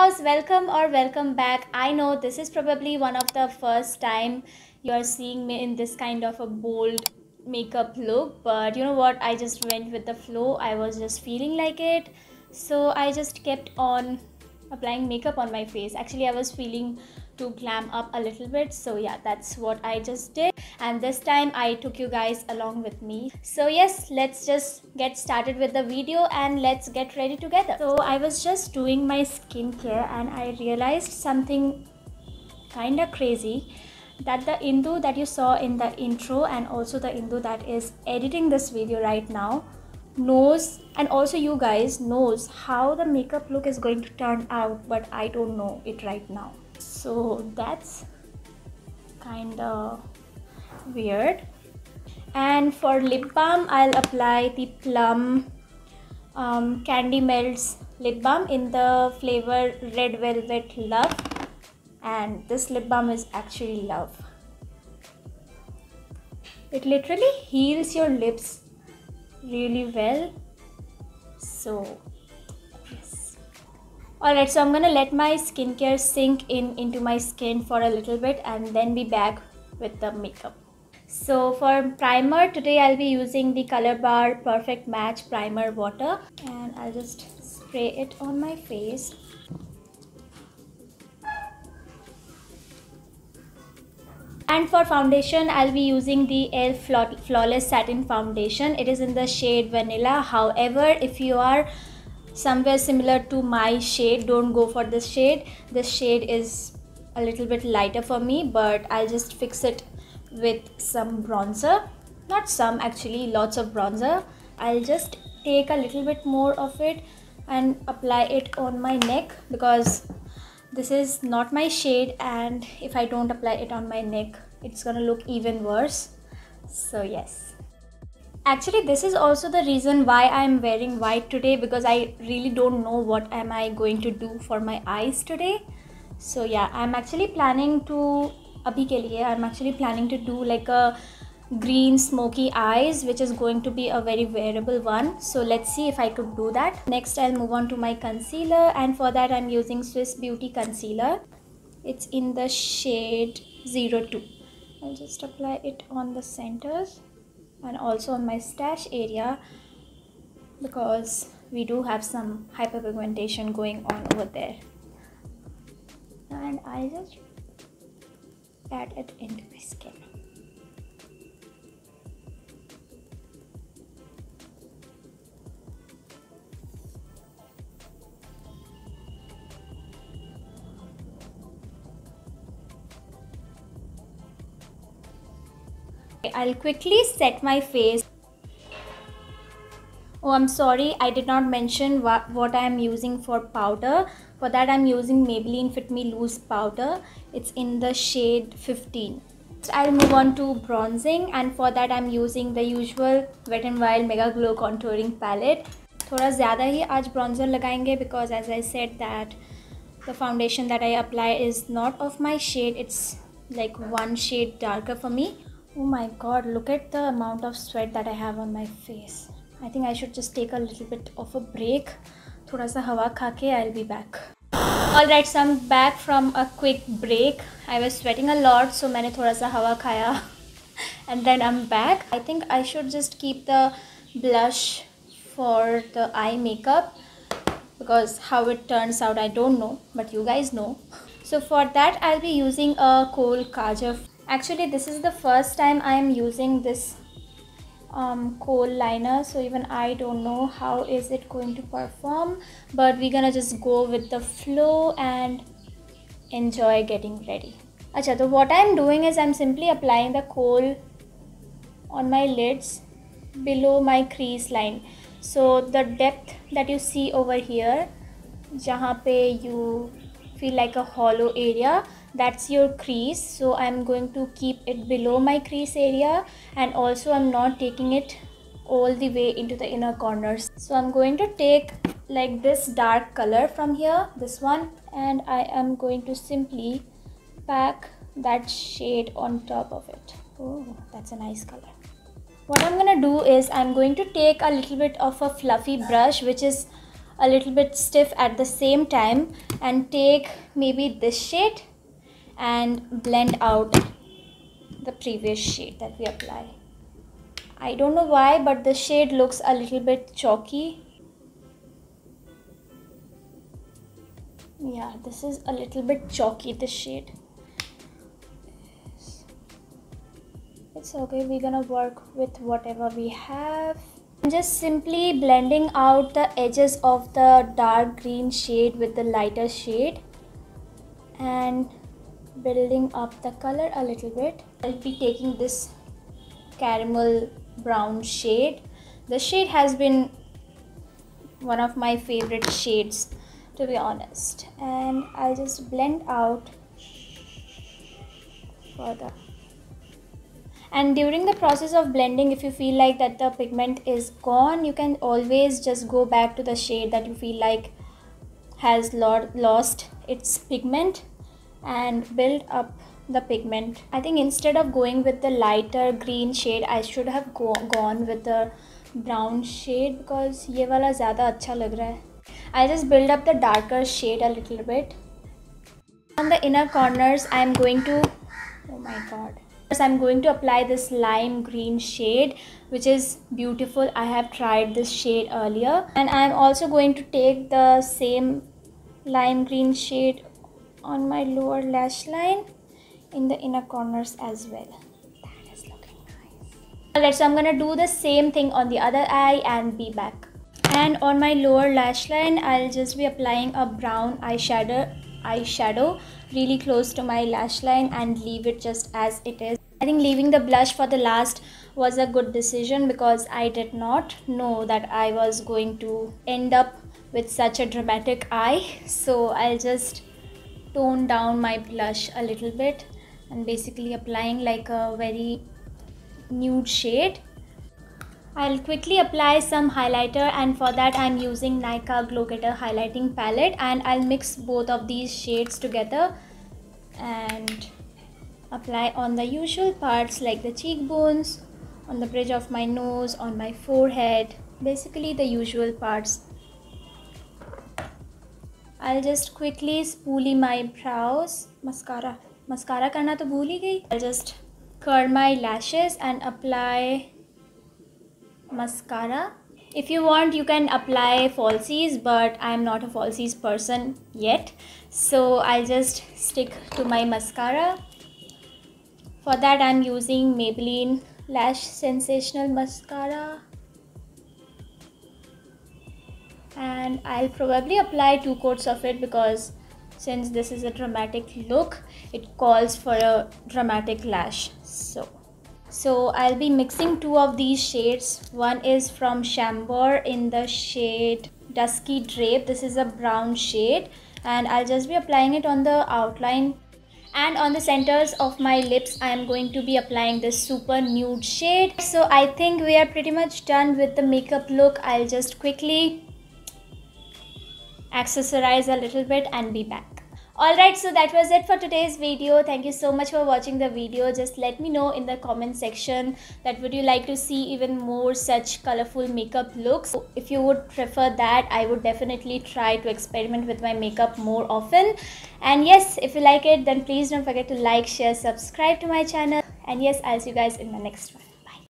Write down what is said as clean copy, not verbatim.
house, welcome or welcome back. I know this is probably one of the first time you are seeing me in this kind of a bold makeup look, but you know what, I just went with the flow. I was just feeling like it, so I just kept on applying makeup on my face. Actually, I was feeling to glam up a little bit, so yeah, that's what I just did, and this time I took you guys along with me. So yes, let's just get started with the video and let's get ready together. So I was just doing my skincare and I realized something kinda crazy, that the Indu that you saw in the intro and also the Indu that is editing this video right now knows, and also you guys knows, how the makeup look is going to turn out, but I don't know it right now. So that's kinda weird. And for lip balm, I'll apply the Plum Candy Melts lip balm in the flavor Red Velvet Love, and this lip balm is actually love. It literally heals your lips really well. So yes, alright, so I'm gonna let my skincare sink into my skin for a little bit and then be back with the makeup. So for primer, today I'll be using the Color Bar Perfect Match Primer Water, and I'll just spray it on my face. And for foundation, I'll be using the e.l.f. Flawless Satin Foundation. It is in the shade Vanilla. However, if you are somewhere similar to my shade, don't go for this shade. This shade is a little bit lighter for me, but I'll just fix it with some bronzer. Not some, actually, lots of bronzer. I'll just take a little bit more of it and apply it on my neck, because this is not my shade, and if I don't apply it on my neck, it's gonna look even worse. So yes, actually this is also the reason why I'm wearing white today, because I really don't know what am I going to do for my eyes today. So yeah, I'm actually planning to I'm actually planning to do like a green smoky eyes, which is going to be a very wearable one. So let's see if I could do that. Next, I'll move on to my concealer, and for that I'm using Swiss Beauty concealer. It's in the shade 02. I'll just apply it on the centers and also on my stash area, because we do have some hyperpigmentation going on over there, and I just add it into my skin. I'll quickly set my face. Oh, I'm sorry, I did not mention what I am using for powder. For that, I'm using Maybelline Fit Me Loose powder. It's in the shade 15. I'll move on to bronzing, and for that I'm using the usual Wet n Wild Mega Glow contouring palette. थोड़ा ज़्यादा ही आज bronzer लगाएंगे, because as I said that the foundation that I apply is not of my shade. It's like one shade darker for me. Oh my god, look at the amount of sweat that I have on my face. I think I should just take a little bit of a break. थोड़ा सा हवा खा के I'll be back. Alright, so I'm back from a quick break. I was sweating a lot, so मैंने थोड़ा सा हवा खाया and then I'm back. I think I should just keep the blush for the eye makeup, because how it turns out I don't know, but you guys know. So for that I'll be using a Kohl Kajal. Actually, this is the first time I am using this Kohl liner, so even I don't know how is it going to perform, but we're gonna just go with the flow and enjoy getting ready. Acha, so what I'm doing is I'm simply applying the Kohl on my lids below my crease line. So the depth that you see over here, jahan pe you feel like a hollow area, that's your crease. So I'm going to keep it below my crease area, and also I'm not taking it all the way into the inner corners. So I'm going to take like this dark color from here, this one, and I am going to simply pack that shade on top of it. Oh, that's a nice color. What I'm gonna do is I'm going to take a little bit of a fluffy brush, which is a little bit stiff at the same time, and take maybe this shade and blend out the previous shade that we apply. I don't know why, but the shade looks a little bit chalky. Yeah, this is a little bit chalky, this shade. It's okay, we're gonna work with whatever we have. I'm just simply blending out the edges of the dark green shade with the lighter shade and building up the color a little bit. I'll be taking this caramel brown shade. The shade has been one of my favorite shades, to be honest, and I'll just blend out further. And during the process of blending, if you feel like that the pigment is gone, you can always just go back to the shade that you feel like has lost its pigment and build up the pigment. I think instead of going with the lighter green shade, I should have gone with the brown shade because ये वाला ज़्यादा अच्छा लग रहा है. I'll just build up the darker shade a little bit. On the inner corners, I'm going to, oh my god, I'm going to apply this lime green shade, which is beautiful. I have tried this shade earlier, and I'm also going to take the same lime green shade on my lower lash line in the inner corners as well. That is looking nice. Alright, so I'm gonna do the same thing on the other eye and be back. And on my lower lash line, I'll just be applying a brown eyeshadow really close to my lash line and leave it just as it is. I think leaving the blush for the last was a good decision because I did not know that I was going to end up with such a dramatic eye. So I'll just tone down my blush a little bit and basically applying like a very nude shade. I'll quickly apply some highlighter, and for that I'm using Nykaa Glow Getter highlighting palette, and I'll mix both of these shades together and apply on the usual parts like the cheekbones, on the bridge of my nose, on my forehead, basically the usual parts. I'll just quickly spoolie my brows. Mascara करना तो भूल ही गई. I'll just curl my lashes and apply mascara. If you want, you can apply falsies, but I'm not a falsies person yet, so I'll just stick to my mascara. For that I'm using Maybelline Lash Sensational Mascara, and I'll probably apply 2 coats of it because since this is a dramatic look, it calls for a dramatic lash. So I'll be mixing 2 of these shades. One is from Chambord in the shade Dusky Drape. This is a brown shade, and I'll just be applying it on the outline. And on the centers of my lips, I am going to be applying this super nude shade. So I think we are pretty much done with the makeup look. I'll just quickly accessorize a little bit and be back. Alright, so that was it for today's video. Thank you so much for watching the video. Just let me know in the comment section that would you like to see even more such colorful makeup looks. If you would prefer that, I would definitely try to experiment with my makeup more often. And yes, if you like it, then please don't forget to like, share, subscribe to my channel. And yes, I'll see you guys in my next one.